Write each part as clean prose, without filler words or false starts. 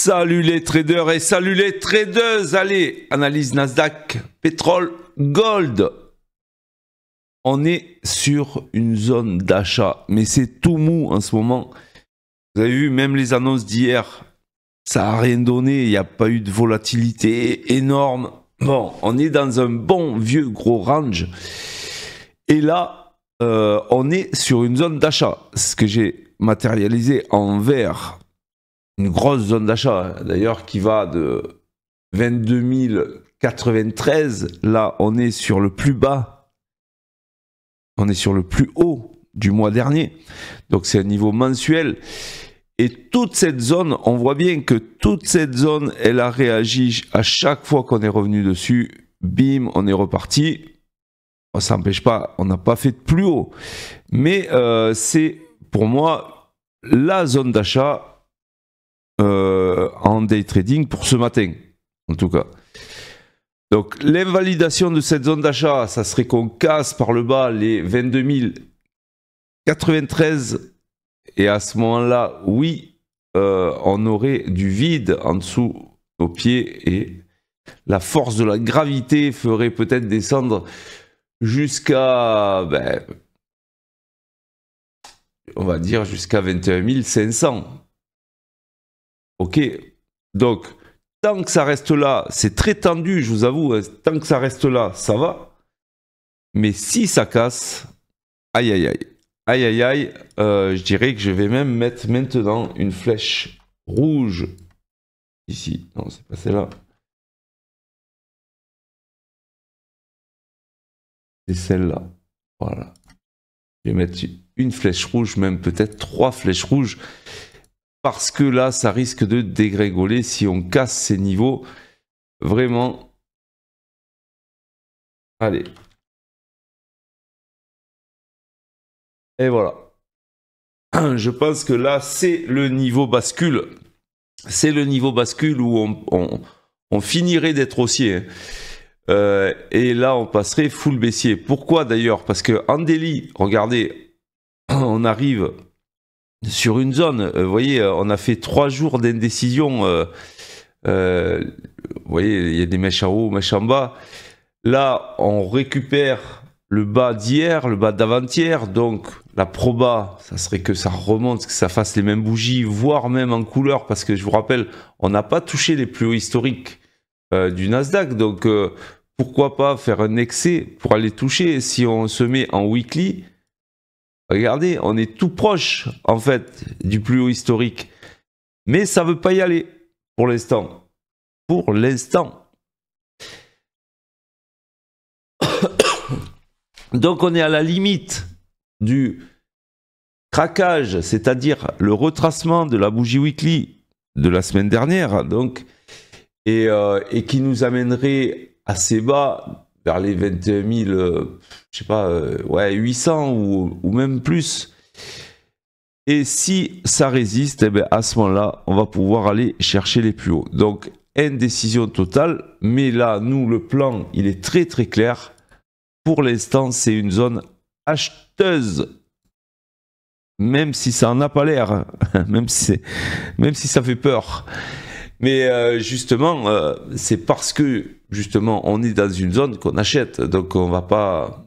Salut les traders et salut les tradeuses. Allez, analyse Nasdaq, pétrole, gold. On est sur une zone d'achat, mais c'est tout mou en ce moment. Vous avez vu, même les annonces d'hier, ça n'a rien donné. Il n'y a pas eu de volatilité énorme. Bon, on est dans un bon vieux gros range. Et là, on est sur une zone d'achat. Ce que j'ai matérialisé en vert. Une grosse zone d'achat, d'ailleurs, qui va de 22 093. Là, on est sur le plus bas. On est sur le plus haut du mois dernier. Donc, c'est un niveau mensuel. Et toute cette zone, on voit bien que toute cette zone, elle a réagi à chaque fois qu'on est revenu dessus. Bim, on est reparti. On ne s'empêche pas, on n'a pas fait de plus haut. Mais c'est, pour moi, la zone d'achat en day trading pour ce matin, en tout cas. Donc, l'invalidation de cette zone d'achat, ça serait qu'on casse par le bas les 22 093. Et à ce moment-là, oui, on aurait du vide en dessous nos pieds et la force de la gravité ferait peut-être descendre jusqu'à, on va dire jusqu'à 21 500. Ok, donc tant que ça reste là, c'est très tendu, je vous avoue, hein, tant que ça reste là, ça va. Mais si ça casse, aïe aïe aïe. Aïe aïe aïe, je dirais que je vais même mettre maintenant une flèche rouge ici. Non, c'est pas celle-là. C'est celle-là. Voilà. Je vais mettre une flèche rouge, même peut-être 3 flèches rouges. Parce que là, ça risque de dégringoler si on casse ces niveaux. Vraiment. Allez. Et voilà. Je pense que là, c'est le niveau bascule. C'est le niveau bascule où on finirait d'être haussier. Et là, on passerait full baissier. Pourquoi d'ailleurs? Parce qu'en daily, regardez, on arrive sur une zone. Vous voyez, on a fait 3 jours d'indécision. Vous voyez, il y a des mèches en haut, mèches en bas. Là, on récupère le bas d'hier, le bas d'avant-hier, donc la proba, ça serait que ça remonte, que ça fasse les mêmes bougies, voire même en couleur, parce que je vous rappelle, on n'a pas touché les plus hauts historiques du Nasdaq, donc pourquoi pas faire un excès pour aller toucher si on se met en weekly. Regardez, on est tout proche, en fait, du plus haut historique, mais ça ne veut pas y aller, pour l'instant. Pour l'instant. Donc on est à la limite du craquage, c'est-à-dire le retracement de la bougie weekly de la semaine dernière, donc, et qui nous amènerait assez bas vers les 21 000, je sais pas, 800 ou même plus. Et si ça résiste, eh bien à ce moment-là, on va pouvoir aller chercher les plus hauts. Donc indécision totale, mais là, nous, le plan, il est très très clair. Pour l'instant, c'est une zone acheteuse, même si ça n'en a pas l'air, même si ça fait peur. Mais justement, c'est parce que justement, on est dans une zone qu'on achète, donc on va pas.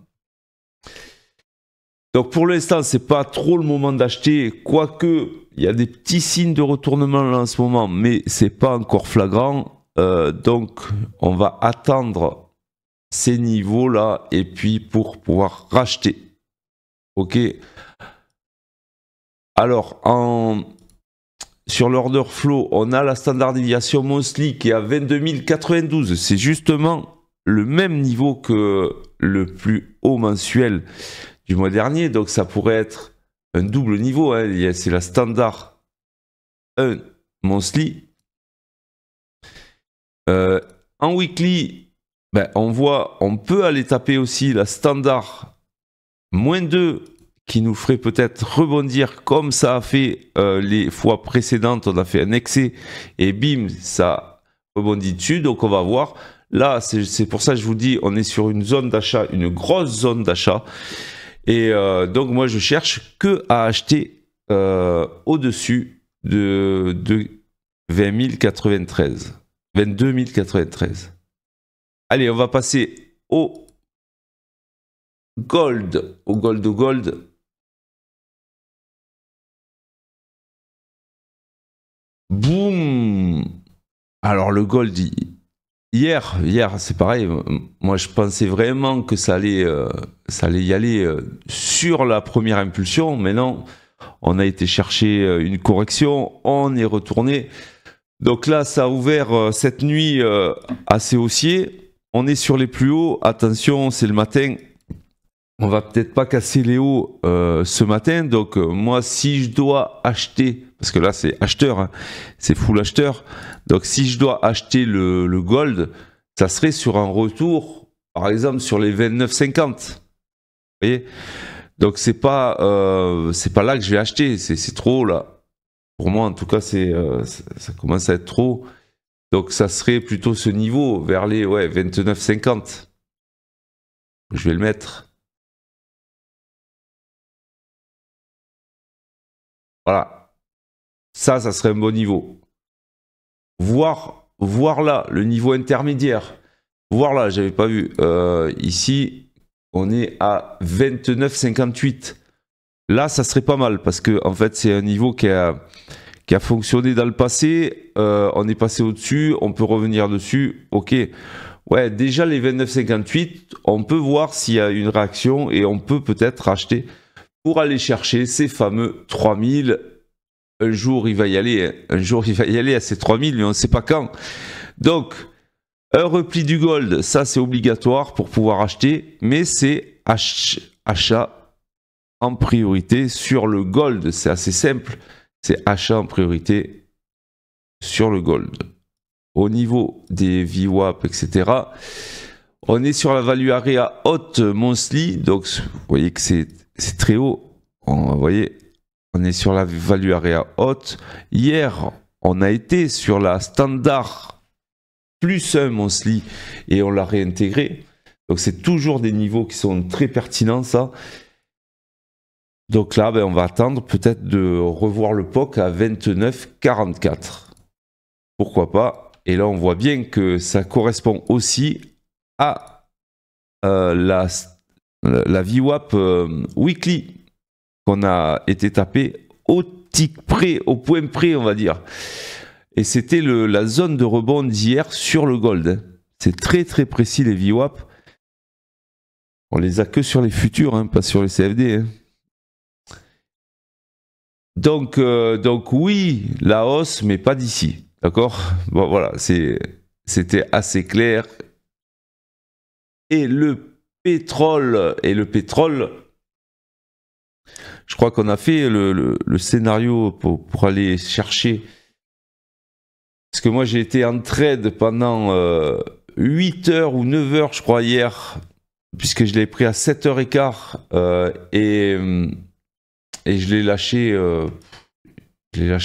Donc pour l'instant, c'est pas trop le moment d'acheter, quoique il y a des petits signes de retournement là en ce moment, mais c'est pas encore flagrant. Donc on va attendre ces niveaux là et puis pour pouvoir racheter. Ok, alors sur l'order flow, on a la standard déviation monthly qui est à 22 092. C'est justement le même niveau que le plus haut mensuel du mois dernier, donc ça pourrait être un double niveau, hein. C'est la standard 1 monthly. En weekly, on voit, on peut aller taper aussi la standard -2 qui nous ferait peut-être rebondir comme ça a fait les fois précédentes. On a fait un excès et bim, ça rebondit dessus. Donc on va voir. Là, c'est pour ça que je vous dis, on est sur une zone d'achat, une grosse zone d'achat. Et donc moi, je cherche que à acheter au-dessus de 20 093. 22 093. Allez, on va passer au gold. Au gold. Boum. Alors le gold, hier c'est pareil. Moi je pensais vraiment que ça allait y aller sur la première impulsion, mais non. On a été chercher une correction, on est retourné. Donc là, ça a ouvert cette nuit assez haussier. On est sur les plus hauts. Attention, c'est le matin. On va peut-être pas casser les hauts ce matin. Donc moi, si je dois acheter, parce que là c'est acheteur, hein, c'est full acheteur. Donc si je dois acheter le gold, ça serait sur un retour, par exemple sur les 29,50. Vous voyez? Donc c'est pas là que je vais acheter. C'est trop là. Pour moi, en tout cas, ça commence à être trop. Donc ça serait plutôt ce niveau vers les 29,50. Je vais le mettre. Voilà. Ça serait un bon niveau. Voir là, le niveau intermédiaire. Voir là, j'avais pas vu. Ici, on est à 29,58. Là, ça serait pas mal parce que en fait, c'est un niveau qui a fonctionné dans le passé. On est passé au-dessus, on peut revenir dessus. Ok. Ouais, déjà les 29,58, on peut voir s'il y a une réaction et on peut peut-être acheter pour aller chercher ces fameux 3000. Un jour, il va y aller à ces 3000, mais on ne sait pas quand. Donc, un repli du gold, ça c'est obligatoire pour pouvoir acheter, mais c'est achat en priorité sur le gold. C'est assez simple, c'est achat en priorité sur le gold. Au niveau des VWAP, etc., on est sur la value area haute monthly, donc vous voyez que c'est très haut. Vous voyez, on est sur la value area haute. Hier, on a été sur la standard plus 1 monthly et on l'a réintégré. Donc c'est toujours des niveaux qui sont très pertinents, ça. Donc là, on va attendre peut-être de revoir le POC à 29,44. Pourquoi pas? Et là, on voit bien que ça correspond aussi à la VWAP weekly qu'on a été tapé au tic près, au point près, on va dire. Et c'était la zone de rebond d'hier sur le gold. C'est très très précis les VWAP. On les a que sur les futurs, hein, pas sur les CFD. Hein. Donc oui, la hausse, mais pas d'ici. D'accord? Bon, voilà, c'était assez clair. Et le pétrole, je crois qu'on a fait le scénario pour aller chercher. Parce que moi, j'ai été en trade pendant 8 heures ou 9 heures, je crois, hier, puisque je l'ai pris à 7h15 et je l'ai lâché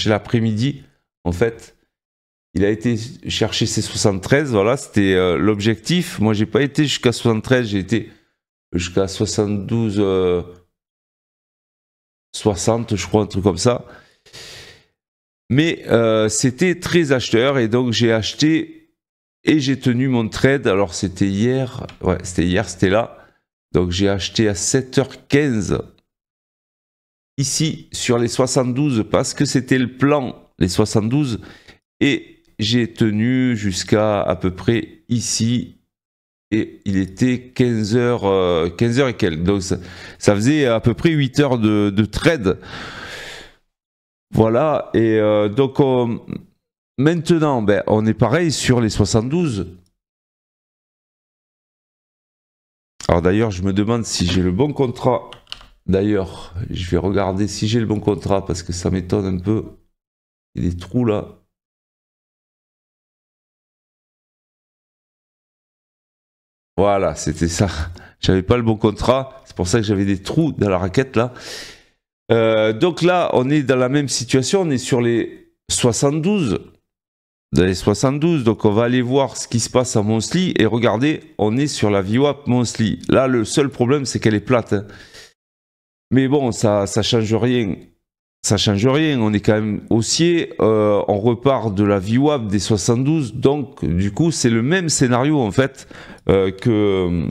l'après-midi, en fait. Il a été chercher ses 73, voilà, c'était l'objectif. Moi, j'ai pas été jusqu'à 73, j'ai été jusqu'à 72, 60, je crois, un truc comme ça. Mais c'était très acheteur et donc j'ai acheté et j'ai tenu mon trade. Alors c'était hier, ouais, c'était là. Donc j'ai acheté à 7h15 ici sur les 72 parce que c'était le plan, les 72, et j'ai tenu jusqu'à à peu près ici et il était 15h et quelques. Donc ça faisait à peu près 8 heures de trade. Voilà, et donc maintenant, on est pareil sur les 72. Alors d'ailleurs, je me demande si j'ai le bon contrat. D'ailleurs, je vais regarder si j'ai le bon contrat parce que ça m'étonne un peu. Il y a des trous là. Voilà, c'était ça. J'avais pas le bon contrat. C'est pour ça que j'avais des trous dans la raquette là. Donc là, on est dans la même situation. On est sur les 72. Dans les 72. Donc on va aller voir ce qui se passe à monthly. Et regardez, on est sur la VWAP monthly. Là, le seul problème, c'est qu'elle est plate. Hein. Mais bon, ça change rien. ça change rien, on est quand même haussier, on repart de la VWAP des 72, donc du coup c'est le même scénario en fait que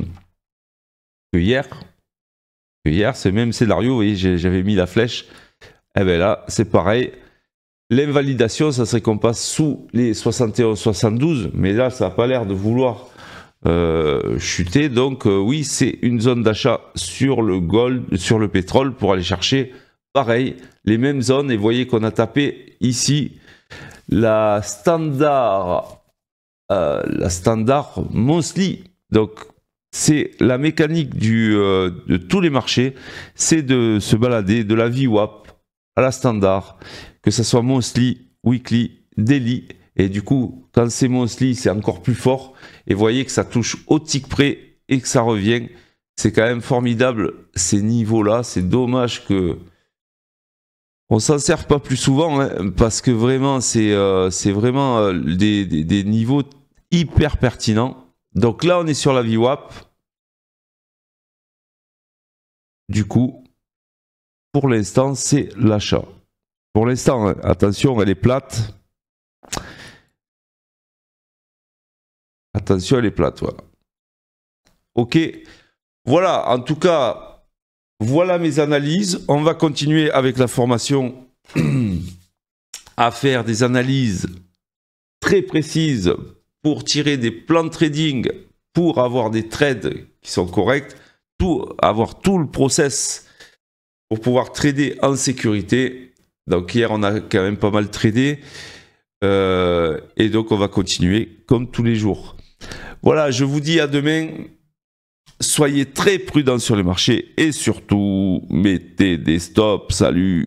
hier. Hier, c'est le même scénario, vous voyez, j'avais mis la flèche, et bien là c'est pareil. L'invalidation, ça serait qu'on passe sous les 71-72, mais là ça n'a pas l'air de vouloir chuter, donc oui, c'est une zone d'achat sur le gold, sur le pétrole pour aller chercher pareil, les mêmes zones, et vous voyez qu'on a tapé ici la standard monthly. Donc c'est la mécanique de tous les marchés, c'est de se balader de la VWAP à la standard, que ce soit monthly, weekly, daily, et du coup quand c'est monthly c'est encore plus fort, et vous voyez que ça touche au tick près et que ça revient. C'est quand même formidable ces niveaux là, c'est dommage que on s'en sert pas plus souvent, hein, parce que vraiment c'est vraiment des niveaux hyper pertinents. Donc là on est sur la VWAP. Du coup, pour l'instant c'est l'achat. Pour l'instant, attention, elle est plate. Attention, elle est plate, voilà. Ok, voilà, en tout cas, voilà mes analyses. On va continuer avec la formation à faire des analyses très précises pour tirer des plans de trading, pour avoir des trades qui sont corrects, avoir tout le process pour pouvoir trader en sécurité. Donc hier, on a quand même pas mal tradé. Et donc, on va continuer comme tous les jours. Voilà, je vous dis à demain. Soyez très prudents sur les marchés et surtout, mettez des stops. Salut!